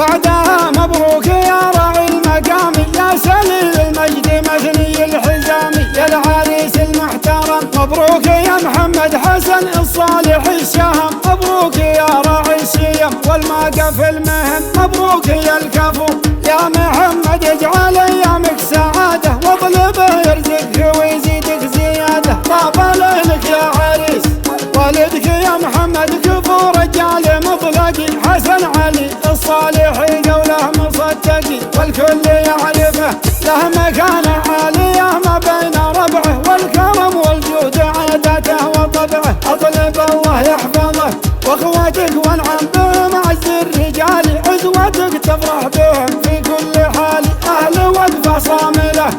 بعدها مبروك يا راعي المقام يا سليل المجد مثني الحزامي يا العريس المحترم. مبروك يا محمد حسن الصالح الشهم، مبروك يا راعي الشيم والماقف المهم. مبروك يا الكفو يا محمد اجعل ايامك سعاده، واطلبه يرزقك ويزيدك زياده. طاب ليلك يا عريس والدك يا محمد كفو رجال مطلقي. حسن علي الصالحي قوله مصدقي والكل يعرفه، له مكانه عاليه ما بين ربعه، والكرم والجود عادته وطبعه. اطلب الله يحفظه واخواتك وانعم بهم عز الرجال، عزوتك تفرح بهم في كل حال. اهل وقفه صامله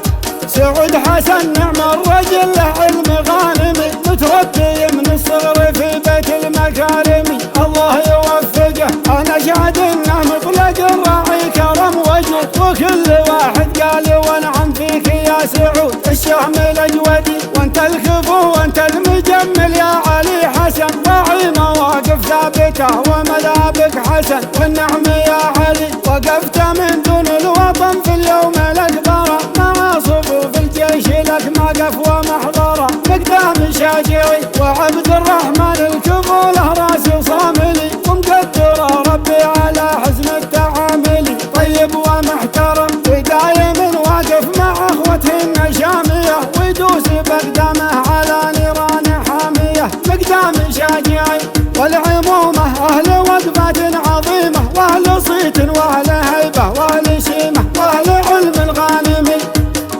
سعود حسن نعم الرجل له علم غانمي، متربي من الصغر في بيت المكارم. الله يوفقه انا شاهد انه مطلق الراعي كرم وجود، وكل واحد قال وانعم فيك يا سعود. الشهم الاجودي وانت الكفو وانت المجمل يا علي حسن، راعي مواقف ثابته ومذابك حسن. والنعم يا علي وقفت من دون الوطن في اليوم الاكبر، مع صفوف الجيش لك موقف ومحضره. مقدام شاجعي وعبد الرحمن الكفو له راس صاملي، ومقدره ربي على حسن التعامل. طيب ومحترم ودايم واقف مع اخوته شاميه، ويدوس بقدامه على نيران حاميه. مقدام شاجعي والعمومه اهل وقفات عظيمه، واهل صيت واهل هيبه واهل شيمه واهل علم الغانمي.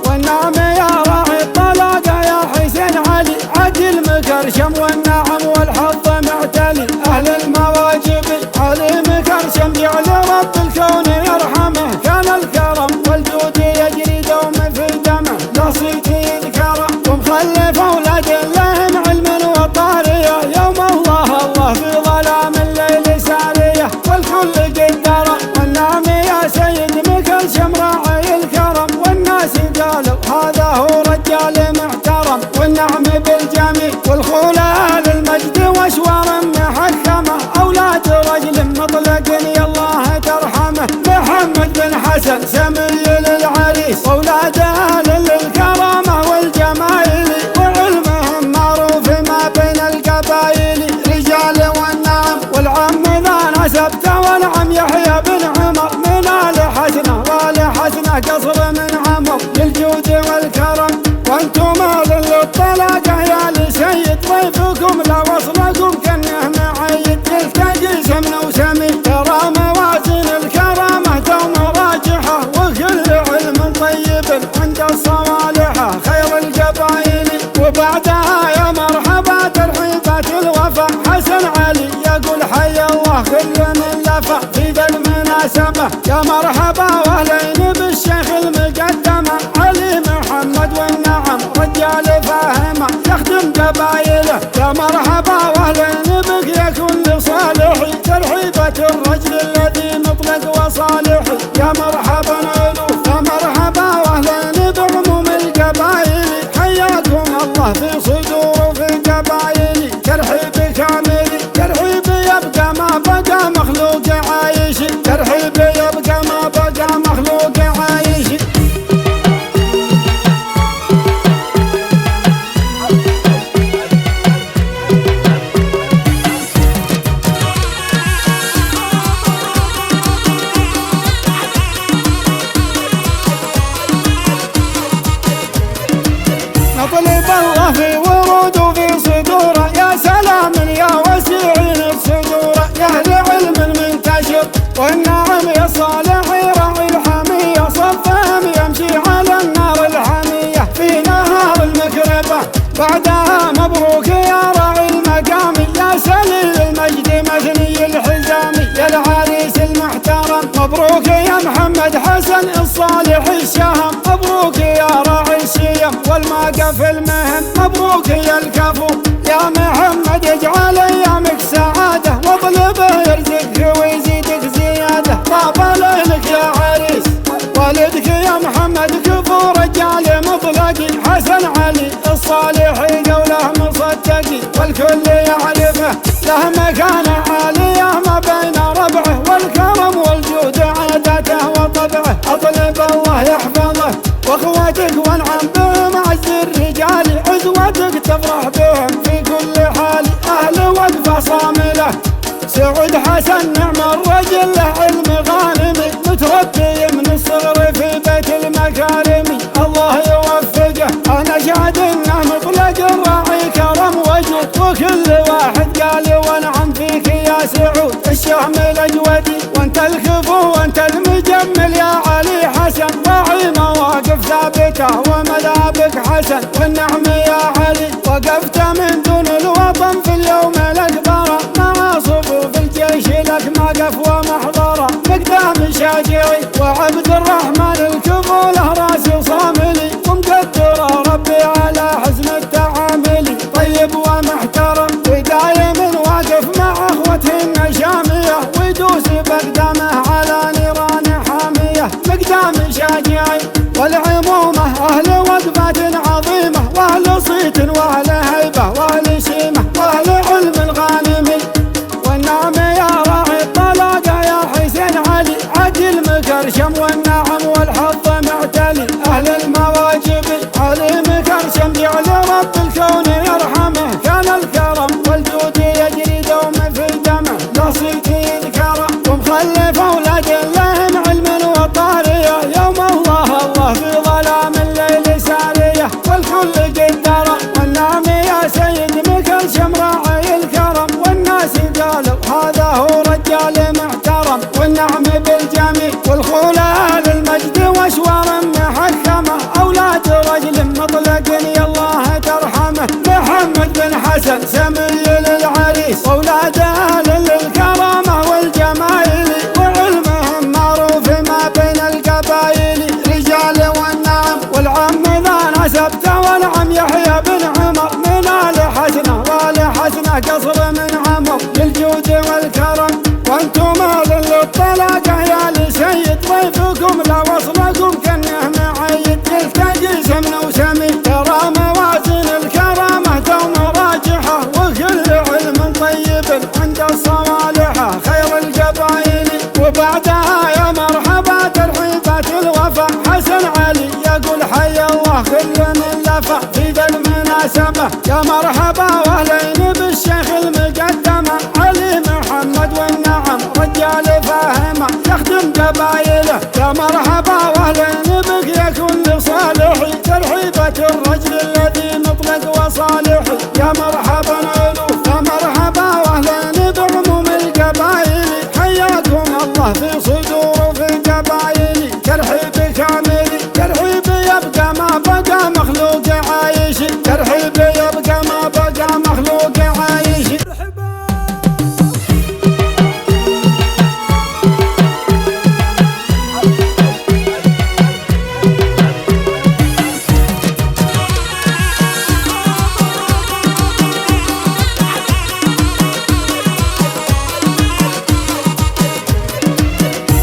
والنعم يا راعي الطلاقه يا حسين علي، عدل مكرشم والنعم والحظ معتلي. اهل المواجب علي مكرشم جعل رب الكون يرحمه، كان الكرم والجود يجري دوم في دمه. لا صيت يذكره ومخلف اولاد لهم علم وطاريه، يوم الله في ظلام الليل ساريه والكل قدره. والنعم يا سيد مكرشم راعي الكرم، والناس قالوا هذا هو رجال محترم. والنعم بالجميع والخولة للمجد واشوار محكمه، اولاد رجل مطلق يا الله ترحمه. محمد بن حسن سمي للعريس واولاده للكرامه والجمايل، وعلمهم معروف ما بين القبائل. رجال والنعم والعم ذا نسبته، والعم يحيى بن عمر من ال حسنه، وال حسنه قصر من عمر للجود والكرم. وانتم للطلاقه يا لسيد ضيفكم لا وصلكم كانه معيد، يلتقي سمن وسمي ترى موازين الكرامه دوم راجحه، وكل علم طيب عند الصوالحه خير القبائل. وبعدها يا مرحبا ترحيبات الوفا، حسن علي يقول حي الله كل من لفى في ذا المناسبه. يا مرحبا واهلين بالشيخ المقدمه، علي محمد والنعم رجال فاهمه يخدم قبايله. يا مرحبا واهلين بك يا كل صالحي، ترحيبه الرجل الذي مطلق وصالحي. يا مرحبا الوف يا مرحبا واهلين بعموم القبايل، حياكم الله في صدور وفي قبايلي. ترحيب كامل ترحيب يبقى ما بقى مخلوق عايش، ترحيب يبقى ما بقى مخلوق عايش. نطلب الله في ورود وفي صدوره، يا سلام يا وسيعين بصدوره. يا اهل علم المنتشر والنعم يا صالحي راعي الحميه، صفهم يمشي على النار الحميه في نهار المكربه. بعدها مبروك يا راعي المقام يا سليل المجد مثني الحزامي يا العريس المحترم. مبروك يا محمد حسن الصالح الشهم، مبروك يا راعي الشيم والماقف المهم. مبروك يا الكفو يا محمد اجعل ايامك سعاده، واطلبه يرزقك ويزيدك زياده. طاب ليلك يا عريس والدك يا محمد كفو رجال مطلقي. حسن علي الصالحي قوله مصدقي والكل يعرفه، له مكانه عاليه ما بين ربعه، والكرم والجود وكل واحد قال ونعم فيك يا سعود الشهم الأجودي، وانت الكفو وانت المجمل يا علي حسن، راعي مواقف ثابته ومذابك حسن، والنعم يا علي وقفت من دون الوطن في اليوم الأكبر، مع صفوف الجيش لك موقف ومحضره، مقدام شاجعي وعبد الرحمن الكفو له راسي صاملي، ومقدر ربي على حسن التعامل، طيب ومحترم ودايم واقف مع اخوته الشاميه، ويدوس بقدامه على نيران حاميه، مقدام شاجعي والعمومه اهل وقفات عظيمه، واهل صيت واهل هيبه واهل شيمه واهل علم الغانمي، والنعم يا راعي الطلاقه يا حسين علي، عدل مكرشم والنعم والحظ معتلي، اهل المواجب علي مكرشم جعل رب الكون يرحمه، كان الكرم والجود يجري دوما في دمه، لا صيت يذكره ومخلف اولاد لهم علم وطاريه، يوم الله في ظلام الليل ساريه، والكل قدره والنعم يا سيد مكرشم راعي الكرم، والناس قالوا هذا هو رجال محترم، والنعم بالجميع والخولة للمجد واشوار محكمه، اولاد رجل مطلق يا الله ترحمه، محمد بن حسن سمي للعريس، واولاده للكرامه والجمايل، وعلمهم معروف ما بين القبائل، رجال والنعم والعم ذا نسبته، والعم يحيى بن عمر من آل حسنه، وآل حسنه قصر من عمر للجود والكرم، وانتم للطلاقه يا لسيد، ضيفكم لا وصلكم كانه معيد، يلتقي سمن وسمي ترى موازين الكرامه دوم راجحه، وكل علم طيب عند الصوالحه خير القبائل، وبعدها يا مرحبا ترحيبات الوفا، حسن علي يقول حي الله كل من لفى في ذا المناسبه، يا مرحبا واهلين بالشيخ المقدمه، علي محمد والنعم رجال فاهمه يخدم قبايله، يا مرحبا واهلين بك يا كل صالحي، ترحيبه الرجل الذي مطلق وصالحي، يا مرحبا الوف يا مرحبا واهلين بعموم القبايل، حياكم الله في صدور وفي قبايل، ترحيب كامل ترحيب يبقى ما بقى مخلوق عايش، ترحيب يبقى ما بقى مخلوق عايش.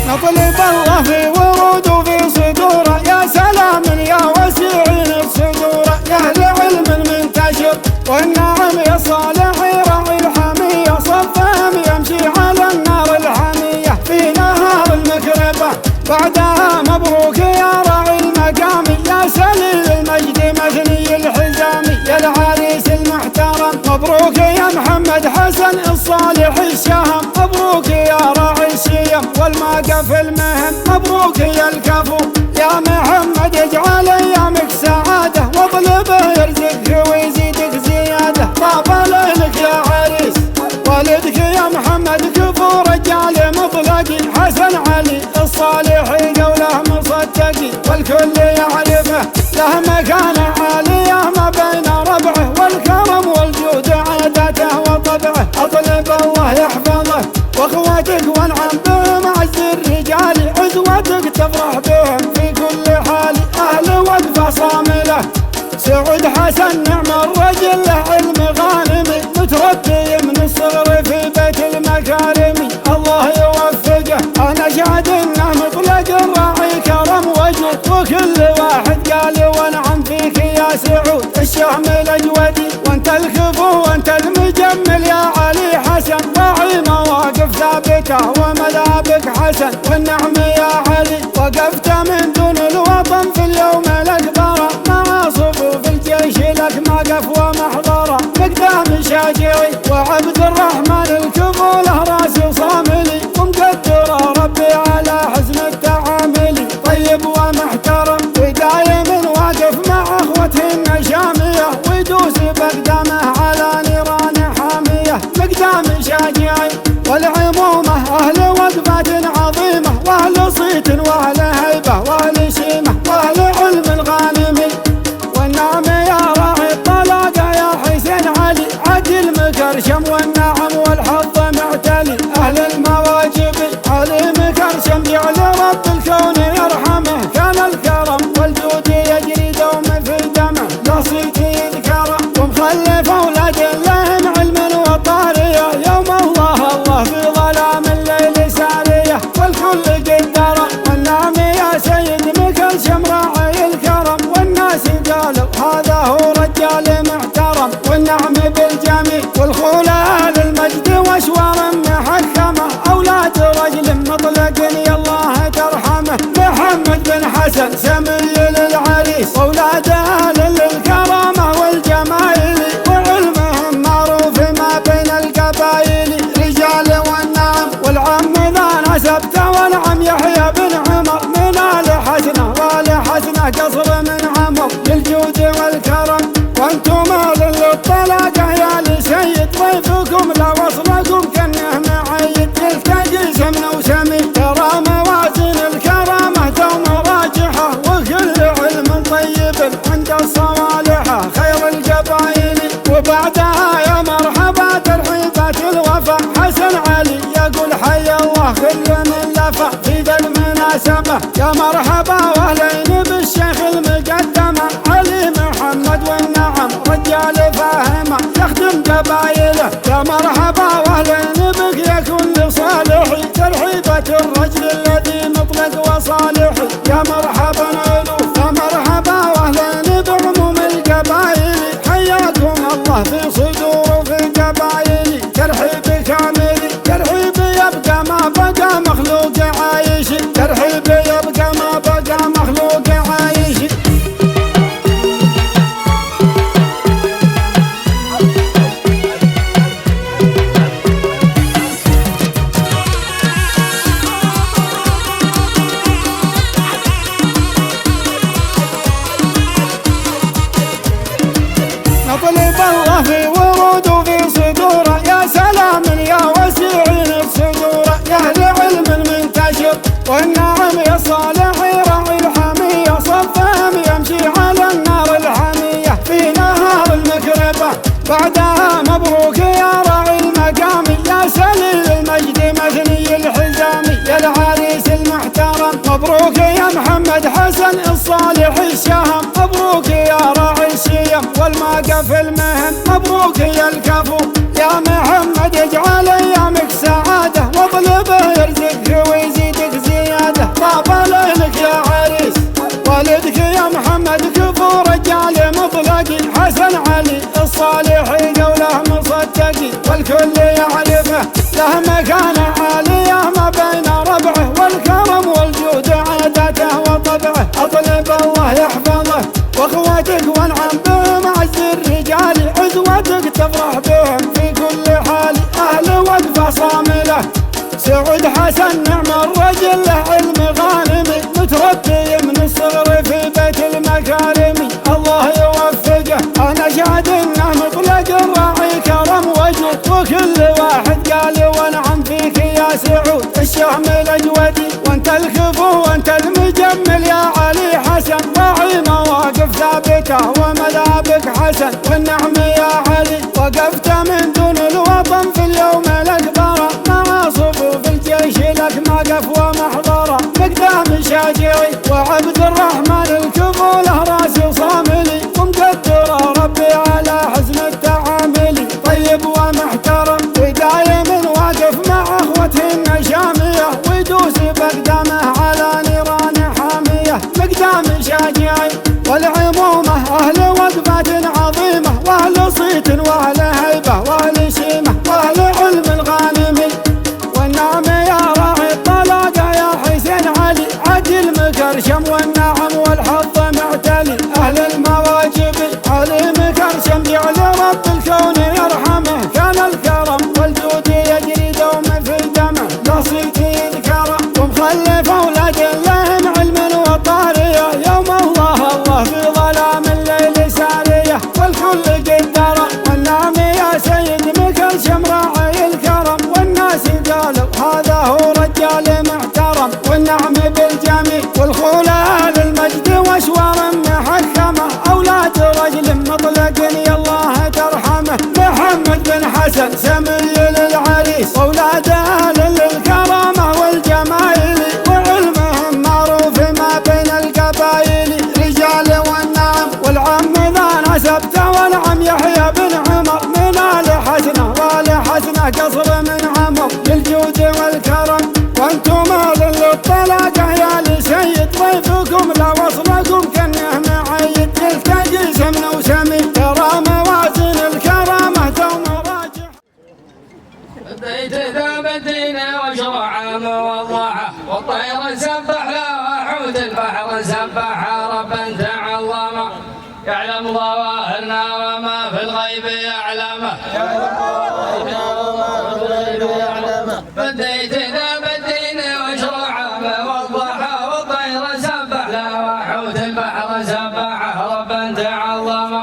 نطلب الله في ورود وفي صدوره، يا سلام يا وسيعين الصدوره، يا اهل علم المنتشر والنعم يا صالحي راعي الحميه، صفهم يمشي على النار الحميه في نهار المكربه، بعدها مبروك يا راعي المقام، يا سليل المجد مثني الحزامي، يا العريس المحترم مبروك يا محمد حسن الصالح الشهم، مبروك يا راعي الشيم والموقف المهم، مبروك يا الكفو يا محمد اجعل ايامك سعاده، واطلبه يرزقك ويزيدك زياده، طاب ليلك يا عريس والدك يا محمد كفو رجال مطلقي، حسن علي الصالحي قوله مصدقي، والكل يعرفه له مكانه عاليه ما بين ربعه، والكرم والجود عادته وطبعه، اطلب الله يحفظه واخوتك وانعم بهم عز الرجال، عزوتك تفرح بهم في كل حال، اهل وقفه صامله سعود حسن نعم الرجل له علم غانمي، متربي من الصغر في بيت المكارم، الله يوفقه انا شاهد انه مطلق الراعي كرم وجود، وكل واحد قال ونعم فيك يا سعود الشهم الأجودي، وانت الكفو وانت المجمل يا علي حسن، راعي مواقف ثابته ومذابك حسن، والنعم يا علي وقفت من دون الوطن في اليوم الأكبر، مع صفوف الجيش لك موقف ومحضره، مقدام شاجعي وعبد الرحمن الكفو له راسي صاملي، ومقدر ربي على حسن التعامل، طيب ومحترم ودايم واقف مع اخوته الشاميه، ويدوس بقدامه على نيران والخلال المجد واشوار محكمه، اولاد رجل مطلق يا الله ترحمه. محمد بن حسن سمي للعريس، اولاد اهل للكرامه والجمايل، وعلمهم معروف ما بين القبائل. رجال والنعم والعم ذا نسبته، والعم يحيى بن عمر من آل حسنه، وآل حسنه قصر من عمر للجود والكرم. وانتم اهل للطلاقه يا لسيد، ضيفكم لا وصلكم كانه معيد. يلتقي سمن وسمي ترى موازين الكرامه دوم راجحه، وكل علم طيب عند الصوالحه خير القبائل. وبعدها يا مرحبا ترحيبات الوفا، حسن علي يقول حي الله كل من لفا في ذا المناسبه. يا مرحبا واهلين بالشيخ المقدمه، علي محمد والنعم رجال فاهمه يخدم قبايله. يا مرحبا واهلين بك يا كل صالحي، ترحيبة الرجل الذي مطلق وصالحي. يا مرحبا الوف، يا مرحبا واهلين بعموم القبايل، حياكم الله في صدور وفي قبايل. ترحيب كامل ترحيب يبقى ما بقى مخلوق عايش، ترحيب يبقى ما بقى مخلوق عايش. نطلب الله في ورود وفي صدوره، يا سلام يا وسيعين الصدوره. يا اهل علم المنتشر والنعم يا صالحي، راعي الحميه صفهم يمشي على النار الحميه في نهار المكربه. بعدها مبروك يا راعي المقام، يا سليل المجد مثني الحزامي، يا العريس المحترم. مبروك يا محمد حسن الصالح الشهم، مبروك يا راعي الشيم والماقف المهم. مبروك يا الكفو يا محمد، اجعل ايامك سعاده، واطلبه يرزقك ويزيدك زياده. طاب ليلك يا عريس والدك يا محمد، كفو رجال مطلقي. حسن علي الصالحي قوله مصدقي، والكل يعرفه له مكانه عاليه ما بين ربعه، والكرم والجود عادته وطبعه. اطلب الله يحفظه واخوتك وانعم بهم، عز الرجال عزوتك تفرح بهم في كل حال. اهل وقفه صامله سعود حسن نعم الرجل، له علم غانمي متربي من الصغر في بيت المكارم. الله يوفقه انا شاهد انه مطلق الراعي كرم وجود، وكل واحد قال وانعم فيك يا سعود. الشهم الاجودي وانت الكفو وانت المجمل يا علي حسن، راعي مواقف ثابته ومذابك حسن. والنعم يا علي وقفت من دون الوطن في اليوم الاكبر، مع صفوف الجيش لك موقف ومحضره. مقدام شاجعي وعبد الرحمن الكفو له راس صاملي، ومقدر ربي على حسن التعامل. طيب ومحترم ودايم واقف مع اخوته شاميه، ويدوس بقدامه على نيران حاميه. مقدام شاجعي والعمومه اهل وقفات عظيمه، واهل صيت واهل هيبه واهل شيمه واهل علم الغانمي. والنعم يا راعي الطلاقه يا حسين علي، عدل مكرشم والنعم والحظ معتلي. اهل المواجب علي مكرشم جعل رب الكون يرحمه، كان الكرم والجود يجري دوم في دمه، لا صيت يذكره ومخلف اولاد لهم علم وطاريه. يوم الله الله في ظلام الليل ساريه، والكل قدره. والنعم يا سيد مكرشم راعي الكرم، والناس قالوا هذا هو رجال محترم. والنعم بالجميع والخلال المجد واشوار محكمه، اولاد رجل مطلق يا الله ترحمه. محمد بن حسن سمي للعريس، اولاد اهل للكرامه والجمايل، وعلمهم معروف ما بين القبائل. رجال والنعم والعم ذا نسبته، والعم يحيى بن عمر من آل حسنه، وآل حسنه قصر من عمر للجود والكرم. وانتم اهل للطلاقه يا لسيد، ضيفكم لا وصلكم كانه معيد. يلتقي سمن وسمي ترى موازين الكرامه دوم راجع. بديت ذاب الدين وشرع موضحه والطير سبح له وحوت البحر سبح ربا تعظم يعلم ظواهرنا وما في الغيب يعلمه بديت ذاب الدين وشرع موضحه والطير سبح له وحوت البحر سبح ربا تعظم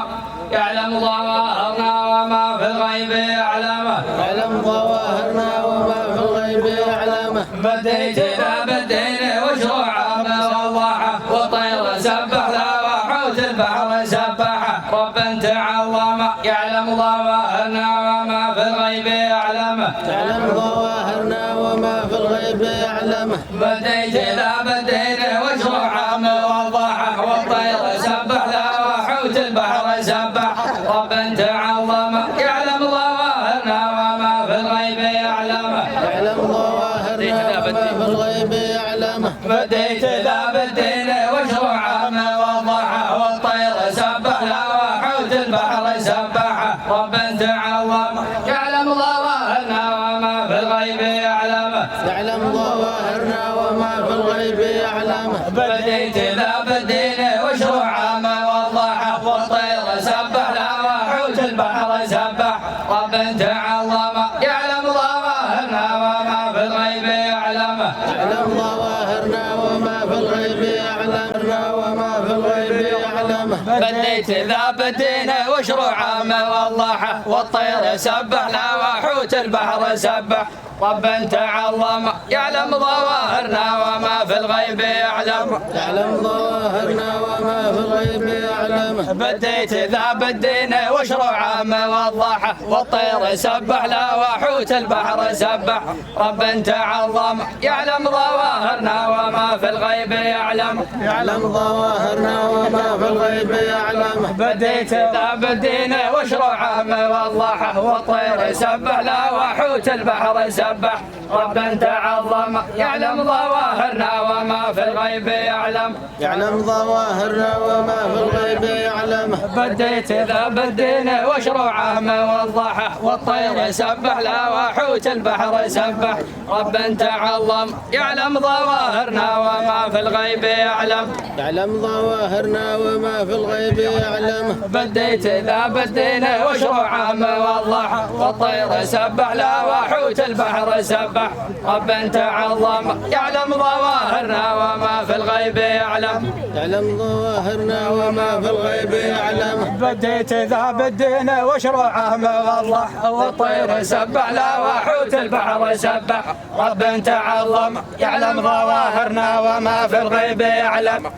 يعلم ظواهرنا وما في الغيب يعلمه يعلم ظواهرنا وما في الغيب يعلمه بديت ذاب الدين وشرع موضحه والطير سبح له وحوت البحر سبح ربا تعظم يعلم ظواهرنا وما في الغيب يعلمه يعلم ظواهرنا وما في الغيب يعلمه بديت ذاب الدين وشرع موضحه والطير سبح له وحوت البحر سبح ربا تعظم يعلم ظواهرنا وما في الغيب يعلمه يعلم ظواهرنا وما في الغيب يعلمه بديت ذاب الدين وشرع موضحه والطير سبح له وحوت البحر سبح ربا تعظم يعلم ظواهرنا وما في الغيب يعلمه يعلم ظواهرنا وما في الغيب يعلمه بديت ذاب الدين وشرع موضحه والطير سبح له وحوت البحر سبح ربا تعظم يعلم ظواهرنا وما في الغيب يعلمه يعلم ظواهرنا وما في الغيب يعلمنا وما في الغيب يعلمه بديت ذاب الدين وشرع موضحه والطير سبح له وحوت البحر سبح ربا تعظم يعلم ظواهرنا وما في الغيب يعلم يعلم ظواهرنا وما في الغيب يعلمه بديت ذاب الدين وشرع موضحه والطير سبح له وحوت البحر سبح ربا تعظم يعلم ظواهرنا وما في الغيب يعلم يعلم ظواهرنا وما في الغيب يعلمه بديت ذاب الدين وشرع موضحه والطير سبح له وحوت البحر سبح ربا تعظم يعلم ظواهرنا وما في الغيب يعلم يعلم ظواهرنا وما في الغيب يعلمه بديت ذاب الدين وشرع موضحه والطير سبح له وحوت البحر سبح ربا تعظم يعلم ظواهرنا وما في الغيب يعلم يعلم ظواهرنا وما في الغيب يعلمه بديت ذاب الدين وشرع موضحه والطير سبح له وحوت البحر سبح ربا تعظم يعلم ظواهرنا وما في الغيب يعلم يعلم ظواهرنا وما في الغيب يعلمه بديت ذاب الدين وشرع موضح والطير سبح له وحوت البحر سبح ربا تعظم يعلم ظواهرنا وما في الغيب يعلم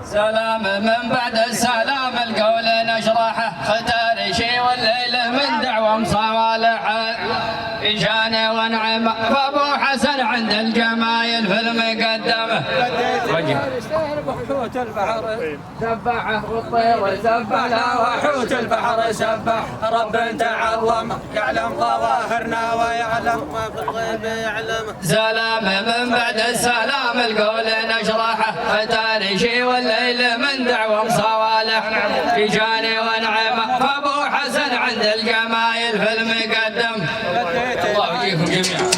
سلام من بعد السلام القول نشرحه ختار شي والليل من دعوة صوالحه إشانة ونعمة فابو حسن عند الجمايل في المقدمة وحوت البحر سبحه والطير سبح له وحوت البحر سبح رب تعظم يعلم ظواهرنا ويعلم ما في الغيب يعلمه سلام من بعد السلام القول نشرحه ختار شي والليل من دعوة صوالح إشانة ونعمة فابو حسن عند الجمايل في المقدم الله يجيكم جميعا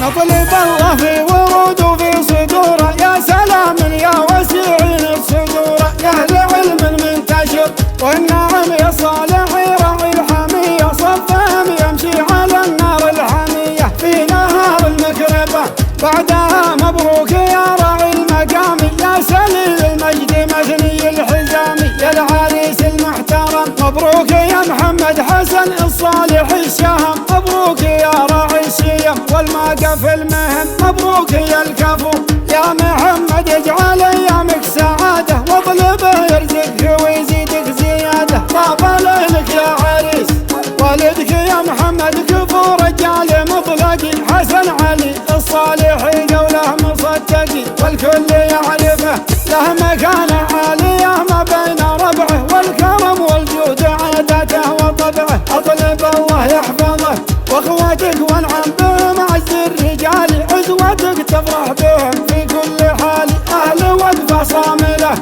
نطلب الله في ورود وفي صدوره، يا سلام يا وسيعين الصدوره، يا اهل علم منتشر والنعم يا صالح راعي الحميه، صفهم يمشي على النار الحميه في نهار المكربه، بعدها مبروك يا راعي المقام، يا سليل المجد مثني الحزامي، يا العريس المحترم مبروك يا محمد حسن الصالح الشهم، مبروك يا راعي الشيم والماقف المهم، مبروك يا الكفو يا محمد، اجعل ايامك سعاده واطلبه يرزقك ويزيدك زياده، طاب ليلك يا عريس والدك يا محمد، كفو رجال مطلقي، حسن علي الصالحي قوله مصدقي، والكل يعرفه له مكانه عاليه ما بين ربعه، والكرم والجود عادته وطبعه، اطلب الله يحفظه واخوتك وانعم بهم، عز الرجال عزوتك تفرح بهم في كل حال، اهل وقفه صامله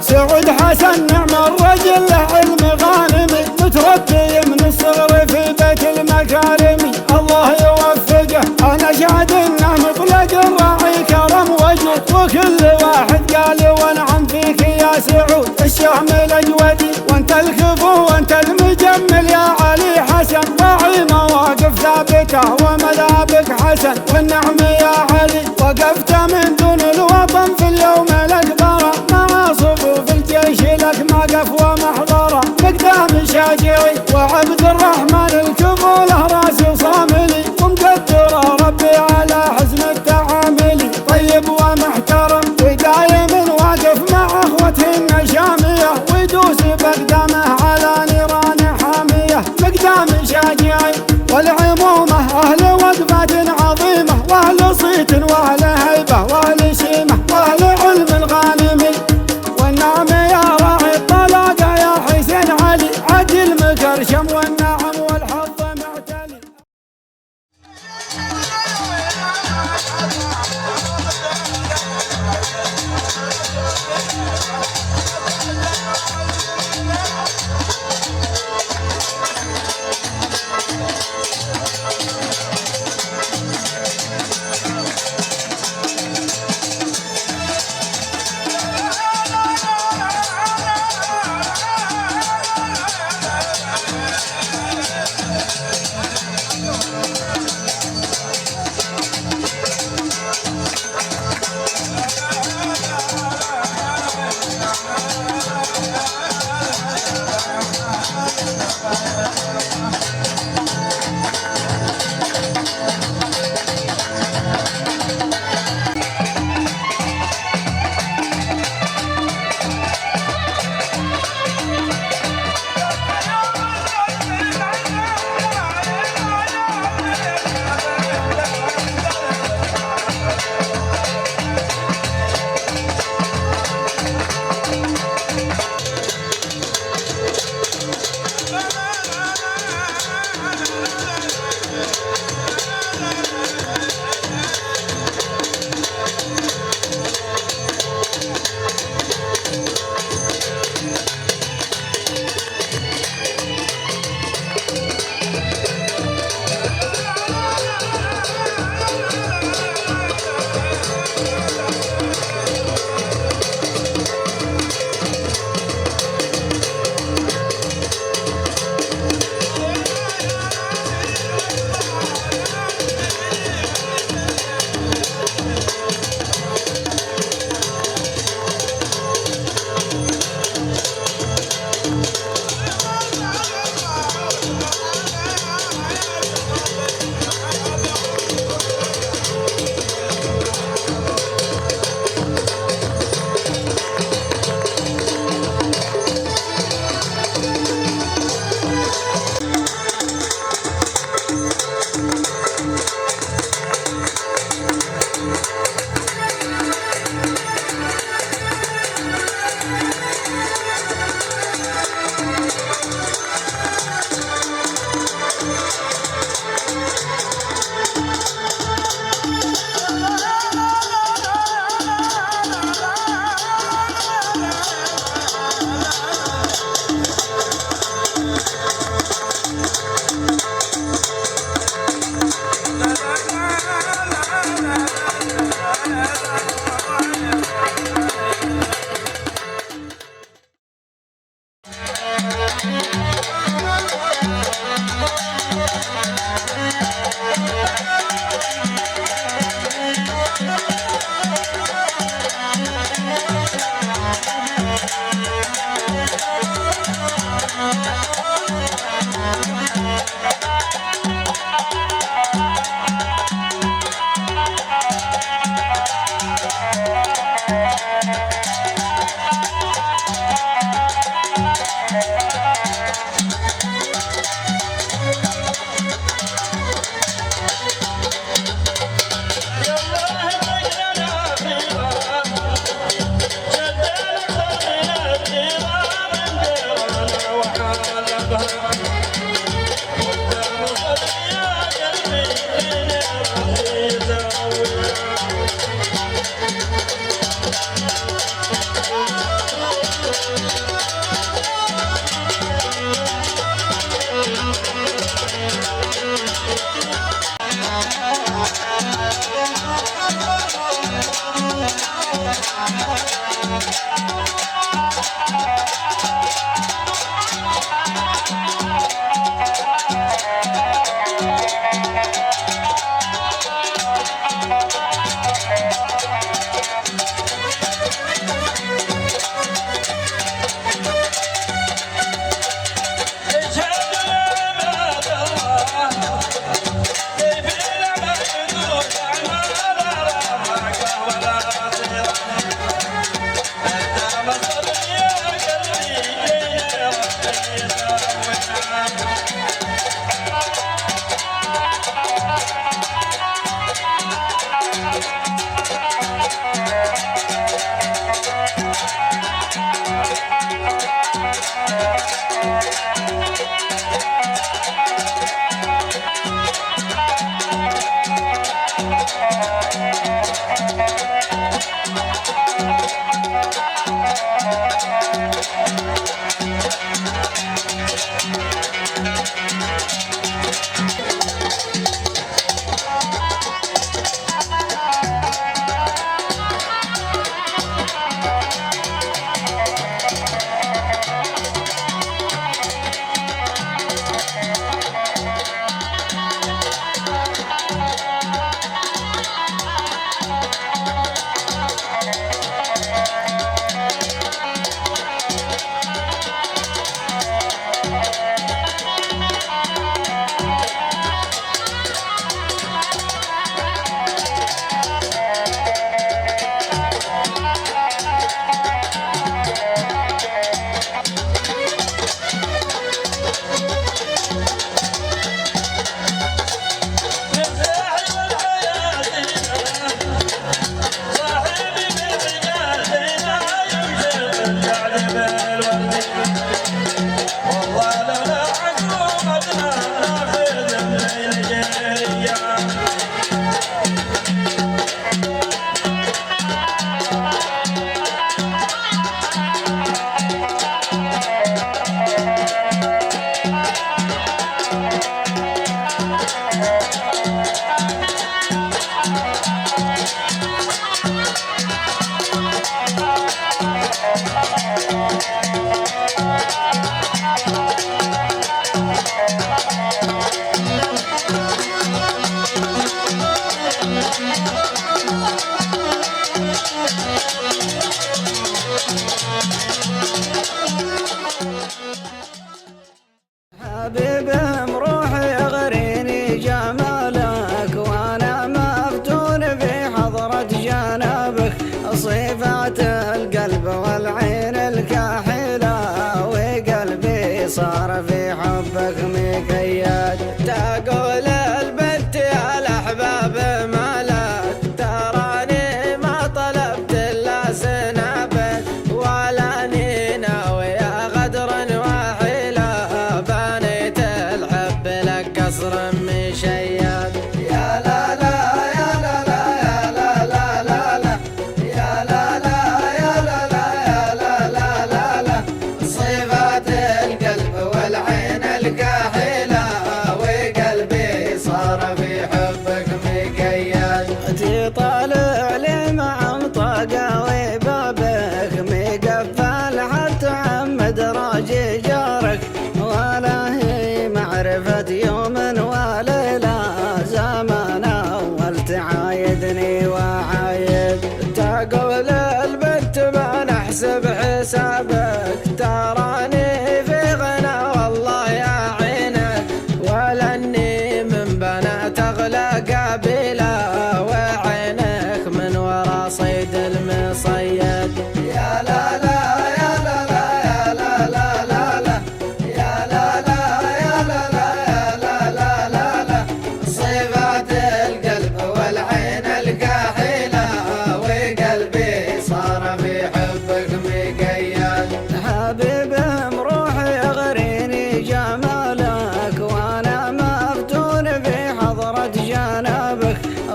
سعود حسن نعم الرجل له علم غانمي، متربي من الصغر في بيت المكارمي، الله يوفقه انا شاهد انه مطلق الراعي كرم وجود، وكل واحد قال وانعم فيك يا سعود الشهم الاجودي، وانت الكفو وانت المجمل يا علي حسن، راعي مواقف ثابته ومذابك حسن، والنعم يا علي وقفت من دون الوطن في اليوم الاكبر، مع صفوف الجيش لك موقف ومحضره، مقدام شاجعي وعبد الرحمن الكفو له راس صاملي، ومقدره ربي على حسن التعامل، طيب ومحترم ودايم واقف مع اخوته الشاميه، ويدوس باقدامه على نيران حاميه، مقدام شاجعي والعمومه اهل وقفه عظيمه، واهل صيت واهل هيبه واهل شيمه واهل علم الغانم،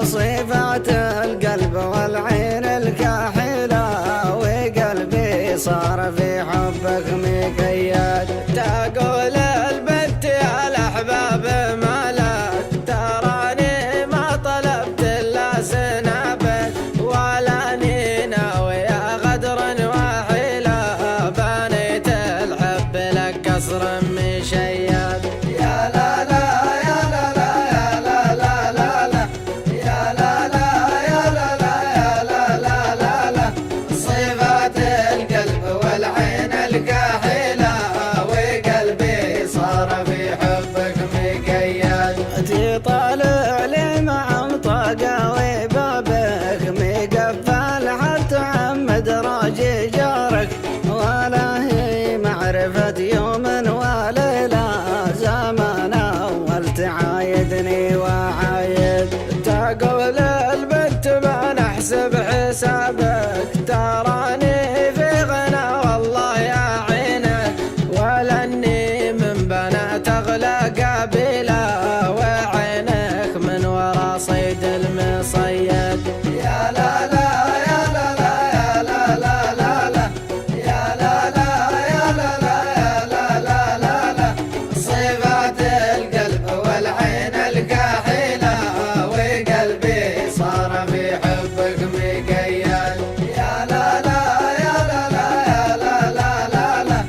صفات القلب والعين الكاحلة، وقلبي صار في حبك مقيد. تقول البنت يا الأحباب مالك، تراني ما طلبت إلا سنابك، ولاني ناوي غدرا وحيلة، بنيت الحب لك قصر مشيد. يا لا لا يا لا لا يا لا لا لا لا يا لا لا يا لا لا يا لا لا لا لا، صفات القلب والعين الكاحلة، وقلبي صار في حبك مقيد. تطالع لي مع مطاقة وبابك مقفل، حتى عمد راجي جارك، ولا هي معرفة يوم وليلة، زمان أول تعايدني وعايد. تقول البنت ما نحسب حسابك، تراني في غنى والله يا عينك، ولاني من بنات أغلى قبيلة، وعينك من ورا صيد المصيد. يا لا لا يا لا لا يا لا لا لا لا يا لا لا يا لا لا يا لا لا لا لا، صفات القلب والعين الكاحلة، وقلبي صار في حبك مقيد. يا لا لا يا لا لا يا لا لا لا لا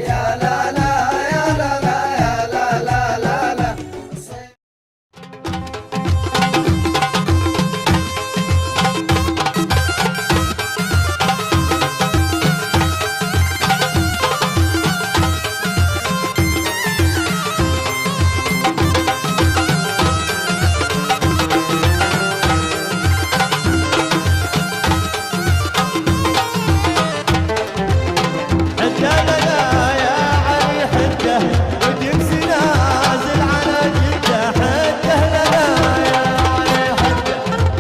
يا لا لا يا لا لا يا لا لا لا لا. حتى لنا يا علي حتى، وجبس نازل على جده. حتى لنا يا علي حتى،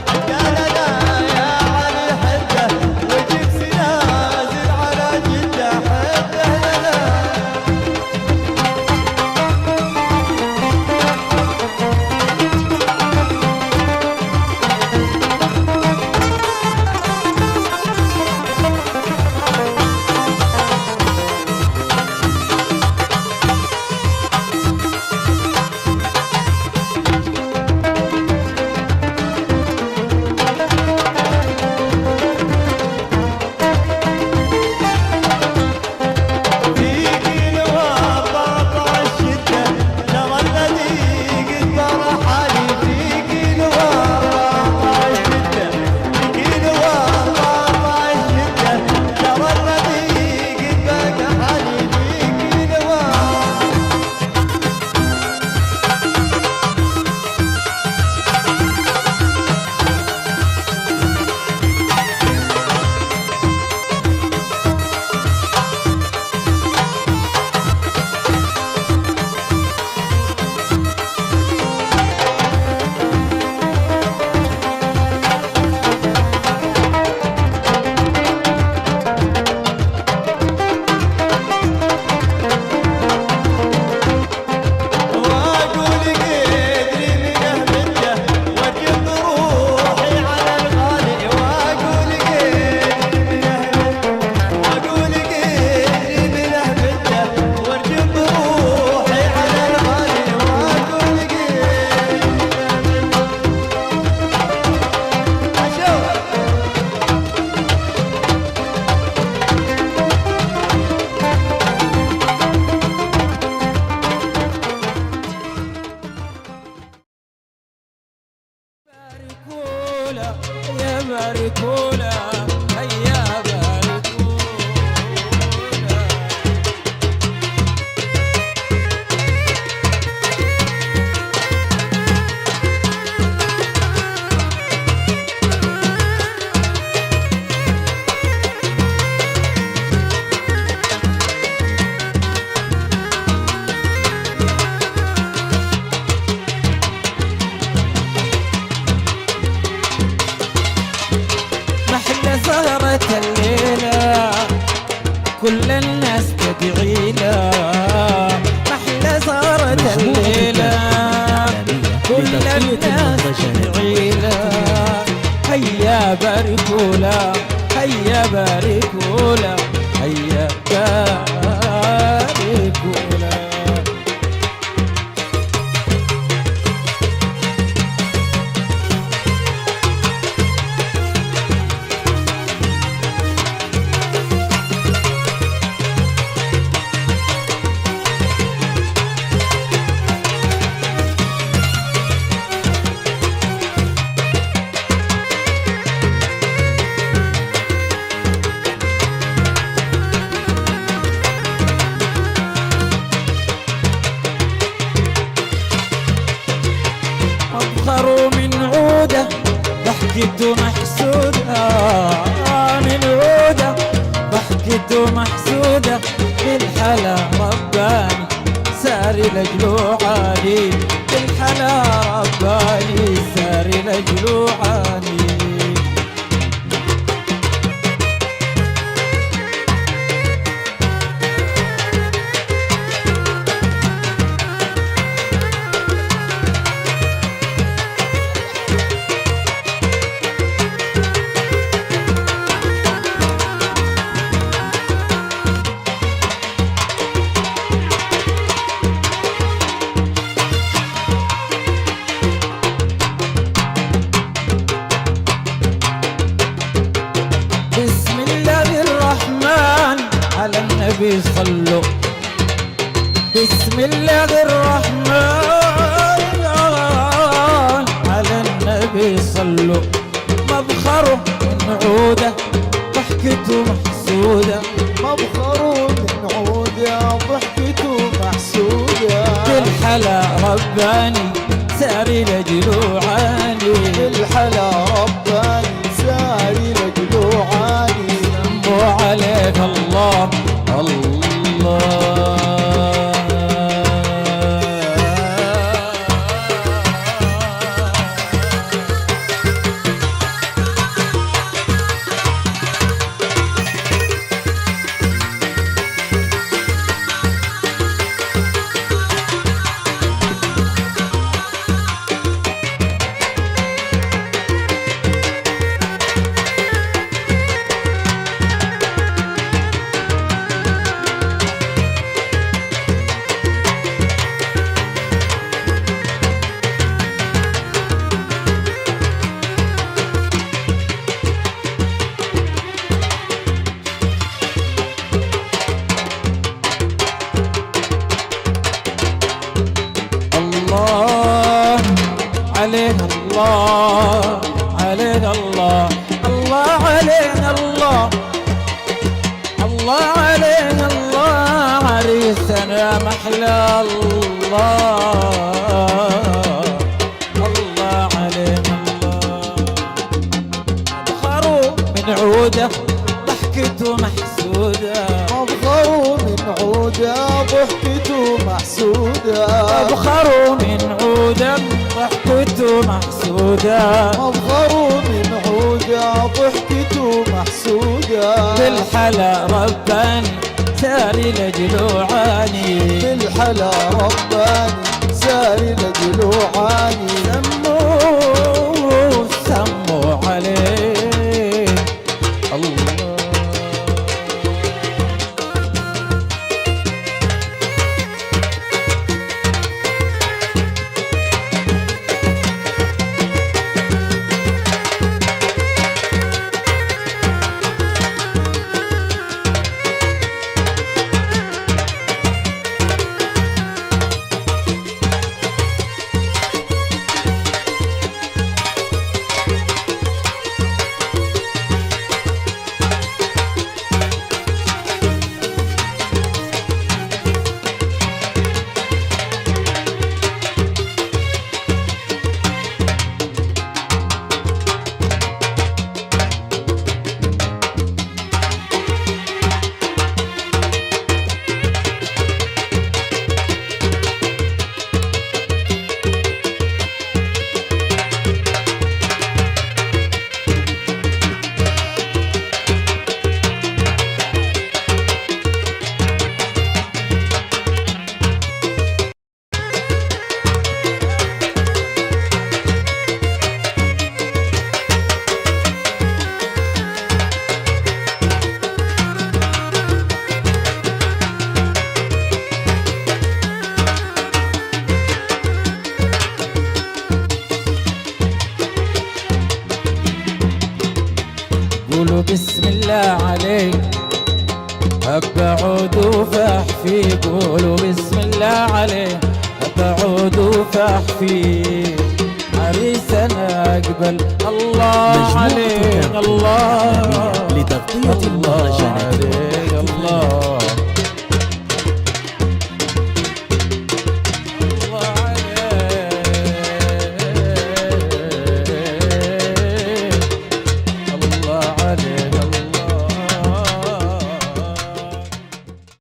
حتى لنا يا علي حتى، وجبس نازل على جده. حتى لنا فيك نوار طاطع الشدة، ترى الذي قد برح علي. فيك نوار طاطع الشدة، فيك نوار طاطع الشدة، ترى الذي قد بقى علي. فيك نوار واقول قدري من اهمته، وجب روحي على الغالي. واقول قدري من اهمته، واقول قدري من اهمته، وجب روحي على الغالي. واقول قدري اشوف باركولا يا باركولا هيا باركولا. محلى زهرة الليلة كل الناس تدعي له، محلى زهرة الليلة كل الناس تدعي له. باركوا له هيا باركوا له هيا باركوا له. مبخروا من عوده ضحكته محسوده من عوده ضحكته محسوده بالحلا رباني ساري لجلو عالي بالحلا رباني ساري لجلو عالي. بسم الله الرحمن على النبي صلوا بسم الله الرحمن على النبي صلوا. مبخره من عوده ضحكته محسوده مبخروا من عوده ضحكته محسوده بالحلا رباني ساري لجلو عالي بالحلا رباني ساري لجلو عالي. سموا عليك الله الله. الله علينا الله علينا الله الله علينا الله الله علينا الله عريسنا محلى الله الله علينا الله. مبخروا من عوده ضحكته محسوده مبخروا من عوده ضحكته محسوده مبخروا من عوده ضحكته محسوده مبخروا من عوده ضحكته محسوده بالحلا رباني ساري لجلو عاني بالحلا رباني ساري لجلو عاني. سموا عليه الله. بسم الله عليك أبعود وفح فيه قولوا بسم الله عليه أبعود وفح فيه عريسنا أقبل الله عليك الله لتغطية المهرجان